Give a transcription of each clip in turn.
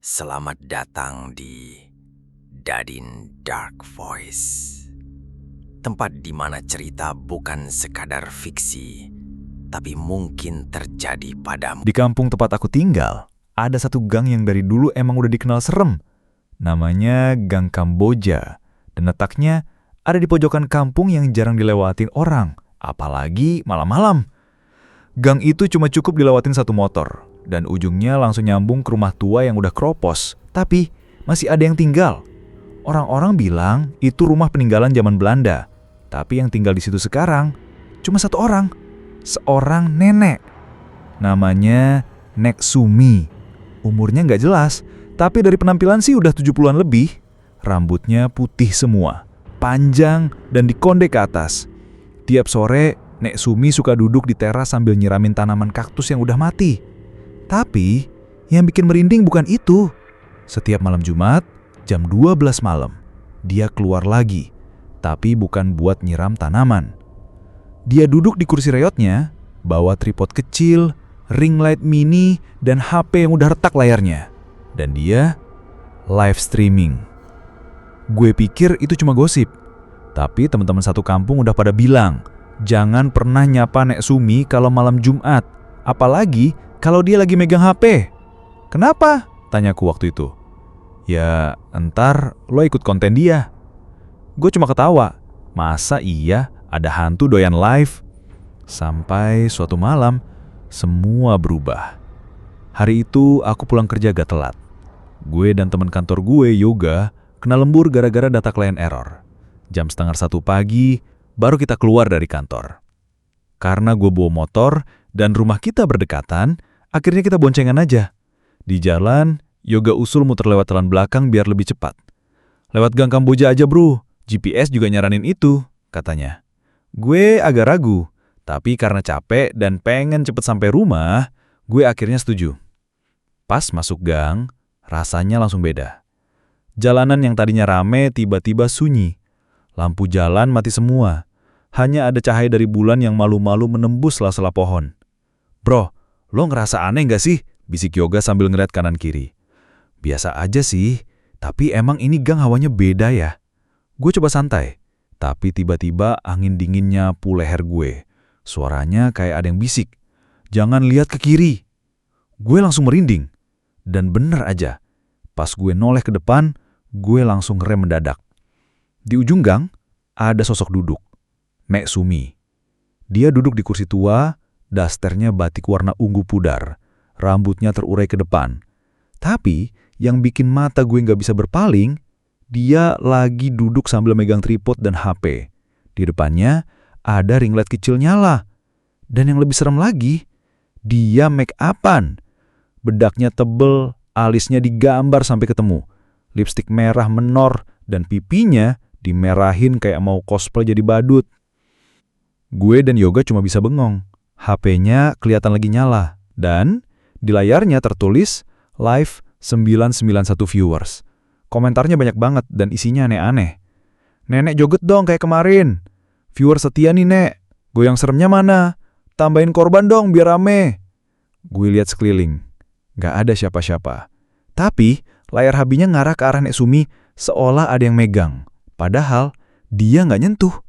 Selamat datang di Dadin Dark Voice. Tempat di mana cerita bukan sekadar fiksi, tapi mungkin terjadi padamu. Di kampung tempat aku tinggal, ada satu gang yang dari dulu emang udah dikenal serem. Namanya Gang Kamboja. Dan letaknya ada di pojokan kampung yang jarang dilewatin orang, apalagi malam-malam. Gang itu cuma cukup dilewatin satu motor, dan ujungnya langsung nyambung ke rumah tua yang udah keropos. Tapi masih ada yang tinggal. Orang-orang bilang itu rumah peninggalan zaman Belanda. Tapi yang tinggal di situ sekarang cuma satu orang. Seorang nenek. Namanya Nek Sumi. Umurnya nggak jelas, tapi dari penampilan sih udah 70-an lebih. Rambutnya putih semua, panjang dan dikonde ke atas. Tiap sore, Nek Sumi suka duduk di teras sambil nyiramin tanaman kaktus yang udah mati. Tapi, yang bikin merinding bukan itu. Setiap malam Jumat, jam 12 malam, dia keluar lagi. Tapi bukan buat nyiram tanaman. Dia duduk di kursi reotnya, bawa tripod kecil, ring light mini, dan HP yang udah retak layarnya. Dan dia live streaming. Gue pikir itu cuma gosip. Tapi teman-teman satu kampung udah pada bilang, jangan pernah nyapa Nek Sumi kalau malam Jumat. Apalagi kalau dia lagi megang HP. Kenapa? Tanyaku waktu itu. Ya, entar lo ikut konten dia. Gue cuma ketawa. Masa iya ada hantu doyan live? Sampai suatu malam, semua berubah. Hari itu aku pulang kerja agak telat. Gue dan teman kantor gue, Yoga, kena lembur gara-gara data klien error. Jam 12:30 pagi, baru kita keluar dari kantor. Karena gue bawa motor dan rumah kita berdekatan, akhirnya kita boncengan aja. Di jalan, Yoga usul muter lewat jalan belakang biar lebih cepat. Lewat Gang Kamboja aja bro, GPS juga nyaranin itu, katanya. Gue agak ragu, tapi karena capek dan pengen cepet sampai rumah, gue akhirnya setuju. Pas masuk gang, rasanya langsung beda. Jalanan yang tadinya rame tiba-tiba sunyi. Lampu jalan mati semua. Hanya ada cahaya dari bulan yang malu-malu menembus sela-sela pohon. Bro, lo ngerasa aneh gak sih? Bisik Yoga sambil ngeliat kanan kiri. Biasa aja sih, tapi emang ini gang hawanya beda ya. Gue coba santai, tapi tiba-tiba angin dingin nyapu leher gue. Suaranya kayak ada yang bisik. Jangan lihat ke kiri. Gue langsung merinding. Dan bener aja, pas gue noleh ke depan, gue langsung rem mendadak. Di ujung gang, ada sosok duduk. Nek Sumi. Dia duduk di kursi tua, dasternya batik warna ungu pudar. Rambutnya terurai ke depan. Tapi, yang bikin mata gue nggak bisa berpaling, dia lagi duduk sambil megang tripod dan HP. Di depannya, ada ring light kecil nyala. Dan yang lebih serem lagi, dia make up-an. Bedaknya tebel, alisnya digambar sampai ketemu. Lipstik merah menor, dan pipinya dimerahin kayak mau cosplay jadi badut. Gue dan Yoga cuma bisa bengong. HP-nya kelihatan lagi nyala. Dan di layarnya tertulis live 991 viewers. Komentarnya banyak banget dan isinya aneh-aneh. Nenek joget dong kayak kemarin. Viewer setia nih Nek. Goyang seremnya mana? Tambahin korban dong biar rame. Gue lihat sekeliling. Gak ada siapa-siapa. Tapi layar HP-nya ngarah ke arah Nek Sumi seolah ada yang megang. Padahal dia gak nyentuh.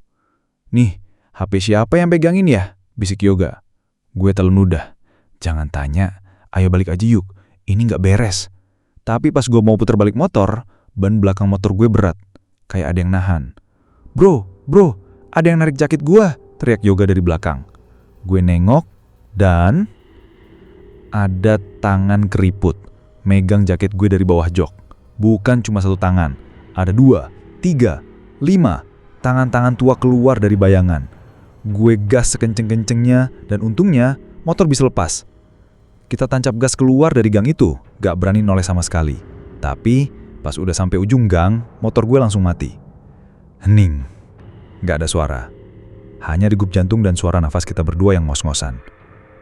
Nih, HP siapa yang pegangin ya? Bisik Yoga. Gue telan ludah. Jangan tanya, ayo balik aja yuk. Ini gak beres. Tapi pas gue mau puter balik motor, ban belakang motor gue berat. Kayak ada yang nahan. Bro, ada yang narik jaket gue, teriak Yoga dari belakang. Gue nengok dan ada tangan keriput. Megang jaket gue dari bawah jok. Bukan cuma satu tangan. Ada 2, 3, 5. Tangan-tangan tua keluar dari bayangan. Gue gas sekenceng-kencengnya dan untungnya motor bisa lepas. Kita tancap gas keluar dari gang itu, gak berani noleh sama sekali. Tapi pas udah sampai ujung gang, motor gue langsung mati. Hening. Gak ada suara. Hanya degup jantung dan suara nafas kita berdua yang ngos-ngosan.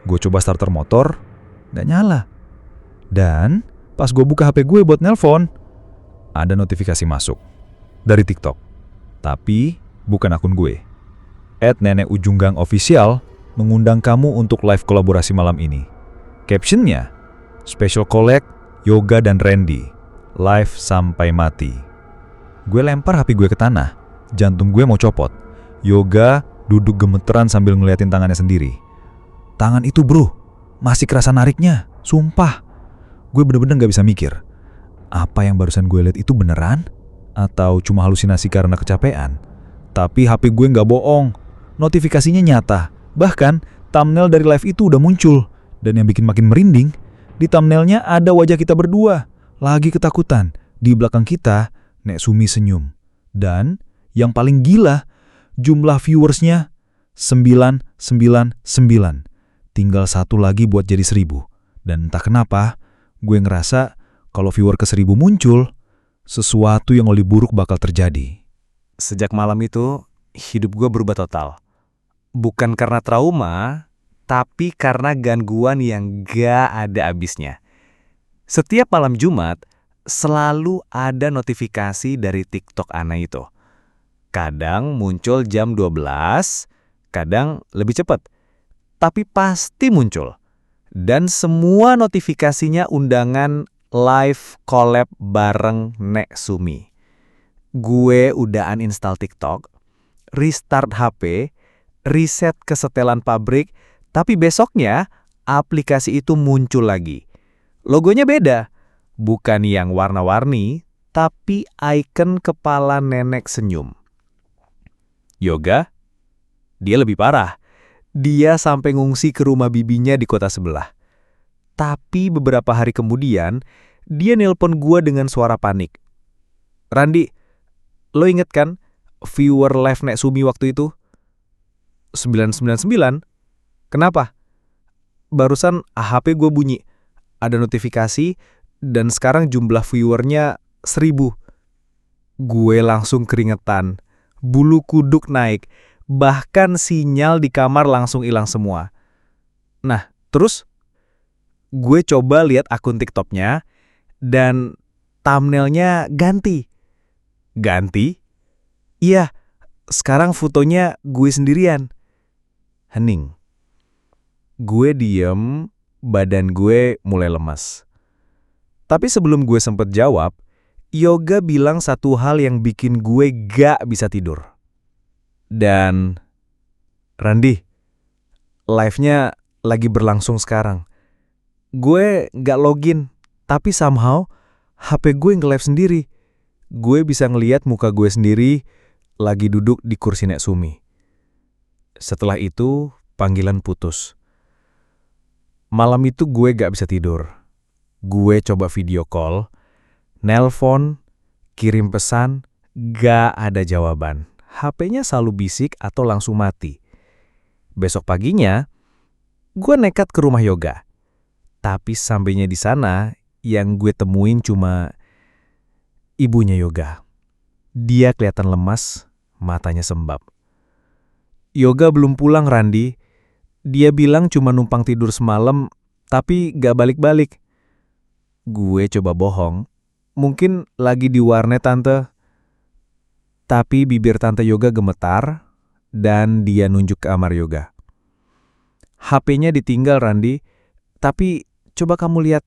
Gue coba starter motor, gak nyala. Dan pas gue buka HP gue buat nelpon, ada notifikasi masuk. Dari TikTok. Tapi bukan akun gue. @nenekujunggang_official mengundang kamu untuk live kolaborasi malam ini. Captionnya, special collect Yoga dan Randy, live sampai mati. Gue lempar HP gue ke tanah, jantung gue mau copot. Yoga duduk gemeteran sambil ngeliatin tangannya sendiri. Tangan itu bro, masih kerasa nariknya, sumpah. Gue bener-bener gak bisa mikir, apa yang barusan gue lihat itu beneran? Atau cuma halusinasi karena kecapean? Tapi HP gue gak bohong, notifikasinya nyata. Bahkan thumbnail dari live itu udah muncul. Dan yang bikin makin merinding, di thumbnailnya ada wajah kita berdua, lagi ketakutan. Di belakang kita, Nek Sumi senyum. Dan yang paling gila, jumlah viewersnya 999. Tinggal satu lagi buat jadi 1000. Dan entah kenapa, gue ngerasa kalau viewer ke 1000 muncul, sesuatu yang lebih buruk bakal terjadi. Sejak malam itu, hidup gue berubah total. Bukan karena trauma, tapi karena gangguan yang gak ada habisnya. Setiap malam Jumat, selalu ada notifikasi dari TikTok Ana itu. Kadang muncul jam 12, kadang lebih cepat. Tapi pasti muncul. Dan semua notifikasinya undangan live collab bareng Nek Sumi. Gue udah uninstall TikTok, restart HP, reset kesetelan pabrik, tapi besoknya aplikasi itu muncul lagi. Logonya beda, bukan yang warna-warni, tapi ikon kepala nenek senyum. Yoga, dia lebih parah. Dia sampai ngungsi ke rumah bibinya di kota sebelah. Tapi beberapa hari kemudian, dia nelpon gua dengan suara panik. Randi, lo inget kan viewer live Nek Sumi waktu itu? 999? Kenapa? Barusan HP gue bunyi, ada notifikasi, dan sekarang jumlah viewernya 1000. Gue langsung keringetan, bulu kuduk naik, bahkan sinyal di kamar langsung hilang semua. Nah, terus gue coba lihat akun TikToknya, dan thumbnailnya ganti. Ganti? Iya, sekarang fotonya gue sendirian. Hening. Gue diem, badan gue mulai lemas. Tapi sebelum gue sempet jawab, Yoga bilang satu hal yang bikin gue gak bisa tidur. Dan, Randi, live-nya lagi berlangsung sekarang. Gue gak login, tapi somehow HP gue nge-live sendiri. Gue bisa ngeliat muka gue sendiri lagi duduk di kursi Nek Sumi. Setelah itu, panggilan putus. Malam itu gue gak bisa tidur. Gue coba video call, nelpon, kirim pesan, gak ada jawaban. HP-nya selalu bisik atau langsung mati. Besok paginya, gue nekat ke rumah Yoga. Tapi sampainya di sana, yang gue temuin cuma ibunya Yoga. Dia kelihatan lemas, matanya sembab. Yoga belum pulang, Randi. Dia bilang cuma numpang tidur semalam, tapi gak balik-balik. Gue coba bohong. Mungkin lagi di warnet, Tante. Tapi bibir Tante Yoga gemetar, dan dia nunjuk ke kamar Yoga. HP-nya ditinggal, Randi. Tapi coba kamu lihat.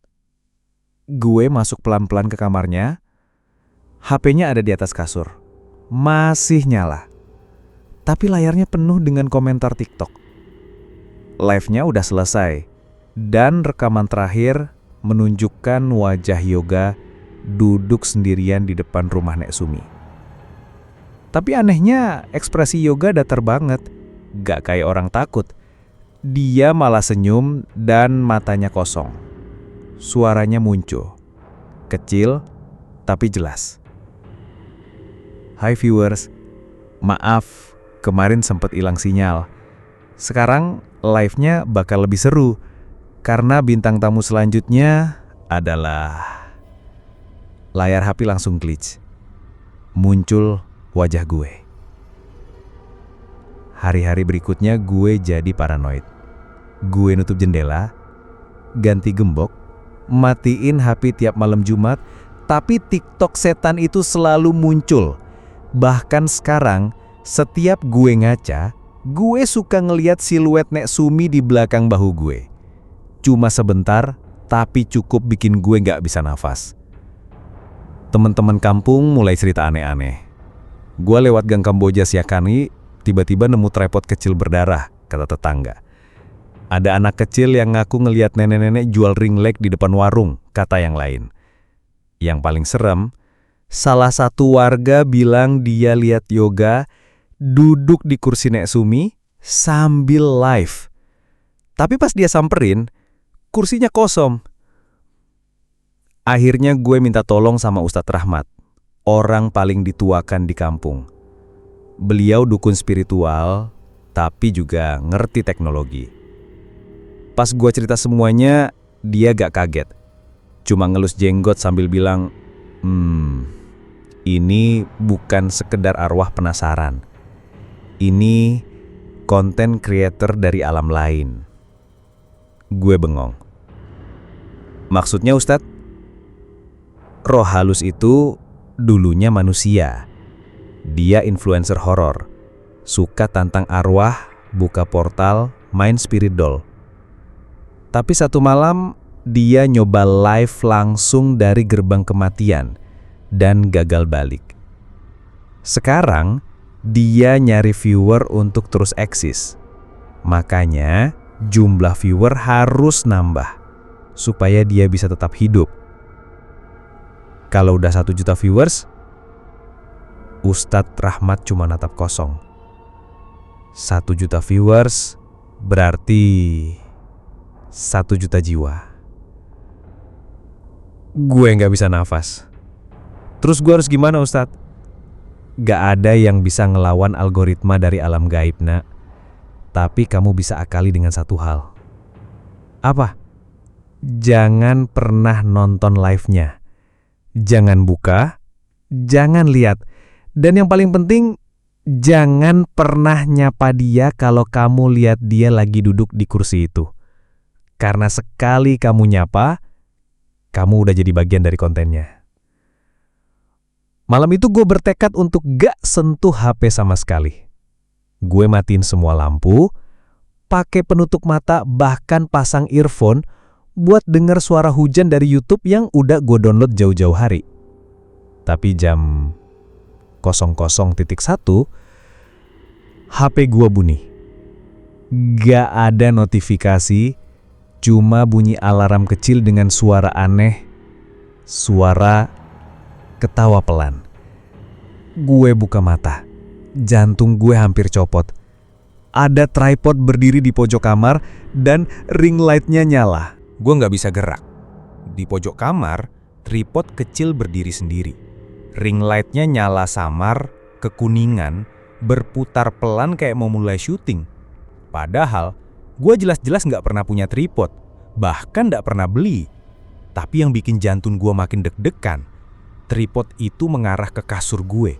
Gue masuk pelan-pelan ke kamarnya. HP-nya ada di atas kasur. Masih nyala. Tapi layarnya penuh dengan komentar TikTok. Live-nya udah selesai. Dan rekaman terakhir menunjukkan wajah Yoga duduk sendirian di depan rumah Nek Sumi. Tapi anehnya ekspresi Yoga datar banget. Gak kayak orang takut. Dia malah senyum dan matanya kosong. Suaranya muncul. Kecil, tapi jelas. Hai viewers, maaf kemarin sempat hilang sinyal. Sekarang live-nya bakal lebih seru. Karena bintang tamu selanjutnya adalah... Layar HP langsung glitch. Muncul wajah gue. Hari-hari berikutnya gue jadi paranoid. Gue nutup jendela, ganti gembok, matiin HP tiap malam Jumat, tapi TikTok setan itu selalu muncul. Bahkan sekarang, setiap gue ngaca, gue suka ngeliat siluet Nek Sumi di belakang bahu gue. Cuma sebentar, tapi cukup bikin gue nggak bisa nafas. Teman-teman kampung mulai cerita aneh-aneh. Gue lewat gang Kamboja Siakani, tiba-tiba nemu tripod kecil berdarah, kata tetangga. Ada anak kecil yang ngaku ngelihat nenek-nenek jual ring light di depan warung, kata yang lain. Yang paling serem, salah satu warga bilang dia lihat Yoga duduk di kursi Nek Sumi sambil live. Tapi pas dia samperin, kursinya kosong. Akhirnya gue minta tolong sama Ustadz Rahmat, orang paling dituakan di kampung. Beliau dukun spiritual, tapi juga ngerti teknologi. Pas gue cerita semuanya, dia gak kaget. Cuma ngelus jenggot sambil bilang, ini bukan sekedar arwah penasaran. Ini konten creator dari alam lain. Gue bengong. Maksudnya Ustadz? Roh halus itu dulunya manusia. Dia influencer horor. Suka tantang arwah, buka portal, main spirit doll. Tapi satu malam, dia nyoba live langsung dari gerbang kematian dan gagal balik. Sekarang, dia nyari viewer untuk terus eksis. Makanya, jumlah viewer harus nambah supaya dia bisa tetap hidup. Kalau udah 1 juta viewers, Ustadz Rahmat cuma natap kosong. 1 juta viewers berarti 1 juta jiwa. Gue gak bisa nafas. Terus gue harus gimana Ustadz? Gak ada yang bisa ngelawan algoritma dari alam gaib, nak. Tapi kamu bisa akali dengan satu hal. Apa? Jangan pernah nonton live-nya. Jangan buka, jangan lihat. Dan yang paling penting, jangan pernah nyapa dia kalau kamu lihat dia lagi duduk di kursi itu. Karena sekali kamu nyapa, kamu udah jadi bagian dari kontennya. Malam itu gue bertekad untuk gak sentuh HP sama sekali. Gue matiin semua lampu, pakai penutup mata, bahkan pasang earphone buat denger suara hujan dari YouTube yang udah gue download jauh-jauh hari. Tapi jam 00.1 HP gue bunyi. Gak ada notifikasi, cuma bunyi alarm kecil dengan suara aneh, suara ketawa pelan. Gue buka mata. Jantung gue hampir copot. Ada tripod berdiri di pojok kamar dan ring light-nya nyala. Gue nggak bisa gerak. Di pojok kamar, tripod kecil berdiri sendiri. Ring light-nya nyala samar, kekuningan, berputar pelan kayak mau mulai syuting. Padahal, gue jelas-jelas nggak pernah punya tripod, bahkan nggak pernah beli. Tapi yang bikin jantung gue makin deg-degan, tripod itu mengarah ke kasur gue.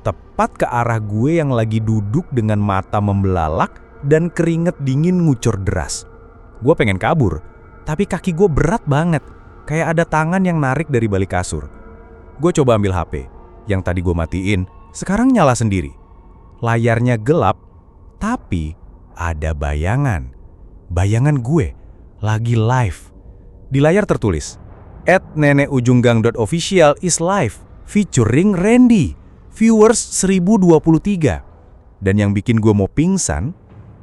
Tepat ke arah gue yang lagi duduk dengan mata membelalak dan keringet dingin ngucur deras. Gue pengen kabur, tapi kaki gue berat banget, kayak ada tangan yang narik dari balik kasur. Gue coba ambil HP, yang tadi gue matiin, sekarang nyala sendiri. Layarnya gelap, tapi ada bayangan. Bayangan gue lagi live. Di layar tertulis, @nenekujunggang.official is live, featuring Randy. Viewers 1023. Dan yang bikin gue mau pingsan,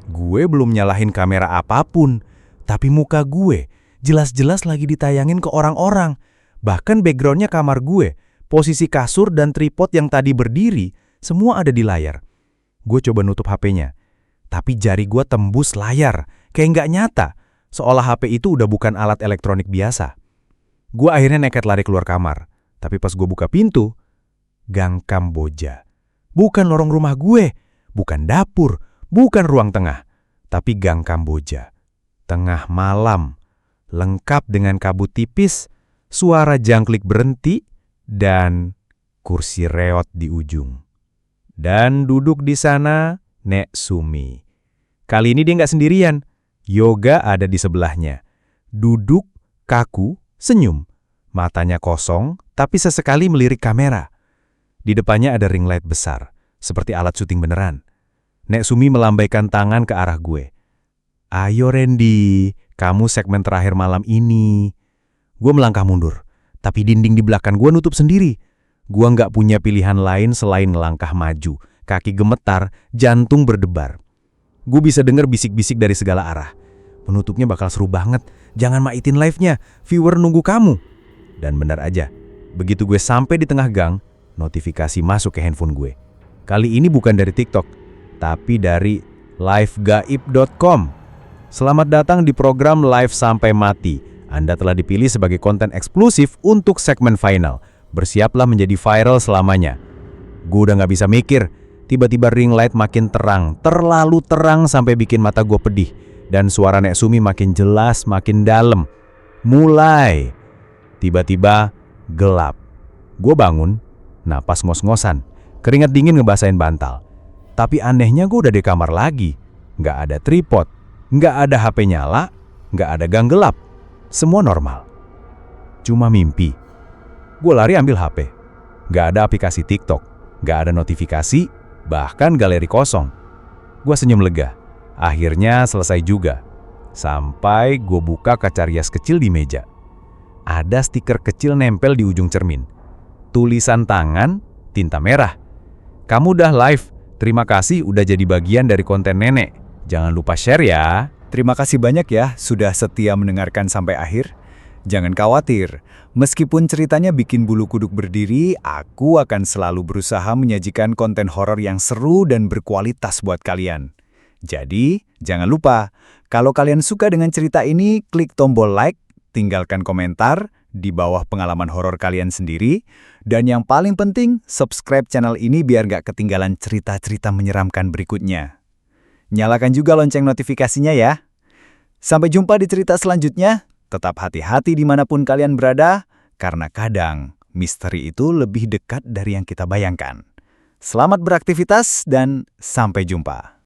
gue belum nyalahin kamera apapun, tapi muka gue jelas-jelas lagi ditayangin ke orang-orang. Bahkan backgroundnya kamar gue, posisi kasur dan tripod yang tadi berdiri, semua ada di layar. Gue coba nutup HP-nya, tapi jari gue tembus layar, kayak nggak nyata, seolah HP itu udah bukan alat elektronik biasa. Gue akhirnya nekat lari keluar kamar, tapi pas gue buka pintu, Gang Kamboja. Bukan lorong rumah gue, bukan dapur, bukan ruang tengah, tapi Gang Kamboja. Tengah malam, lengkap dengan kabut tipis, suara jangklik berhenti, dan kursi reot di ujung. Dan duduk di sana Nek Sumi. Kali ini dia nggak sendirian, Yoga ada di sebelahnya. Duduk, kaku, senyum. Matanya kosong, tapi sesekali melirik kamera. Di depannya ada ring light besar, seperti alat syuting beneran. Nek Sumi melambaikan tangan ke arah gue. Ayo Randy, kamu segmen terakhir malam ini. Gue melangkah mundur, tapi dinding di belakang gue nutup sendiri. Gue nggak punya pilihan lain selain melangkah maju. Kaki gemetar, jantung berdebar. Gue bisa denger bisik-bisik dari segala arah. Penutupnya bakal seru banget. Jangan maitin live-nya, viewer nunggu kamu. Dan benar aja, begitu gue sampai di tengah gang, notifikasi masuk ke handphone gue. Kali ini bukan dari TikTok, tapi dari livegaib.com. Selamat datang di program Live Sampai Mati. Anda telah dipilih sebagai konten eksklusif untuk segmen final. Bersiaplah menjadi viral selamanya. Gue udah gak bisa mikir. Tiba-tiba ring light makin terang, terlalu terang sampai bikin mata gue pedih. Dan suara Nek Sumi makin jelas, makin dalam. Mulai. Tiba-tiba gelap. Gue bangun, napas ngos-ngosan. Keringat dingin ngebasahin bantal. Tapi anehnya gue udah di kamar lagi. Nggak ada tripod, nggak ada HP nyala, nggak ada gang gelap. Semua normal. Cuma mimpi. Gue lari ambil HP. Nggak ada aplikasi TikTok, nggak ada notifikasi, bahkan galeri kosong. Gue senyum lega. Akhirnya selesai juga. Sampai gue buka kaca rias kecil di meja. Ada stiker kecil nempel di ujung cermin. Tulisan tangan, tinta merah. Kamu udah live. Terima kasih udah jadi bagian dari konten nenek. Jangan lupa share ya. Terima kasih banyak ya sudah setia mendengarkan sampai akhir. Jangan khawatir, meskipun ceritanya bikin bulu kuduk berdiri, aku akan selalu berusaha menyajikan konten horor yang seru dan berkualitas buat kalian. Jadi, jangan lupa, kalau kalian suka dengan cerita ini, klik tombol like, tinggalkan komentar di bawah pengalaman horor kalian sendiri, dan yang paling penting, subscribe channel ini biar gak ketinggalan cerita-cerita menyeramkan berikutnya. Nyalakan juga lonceng notifikasinya ya. Sampai jumpa di cerita selanjutnya. Tetap hati-hati dimanapun kalian berada, karena kadang misteri itu lebih dekat dari yang kita bayangkan. Selamat beraktivitas dan sampai jumpa.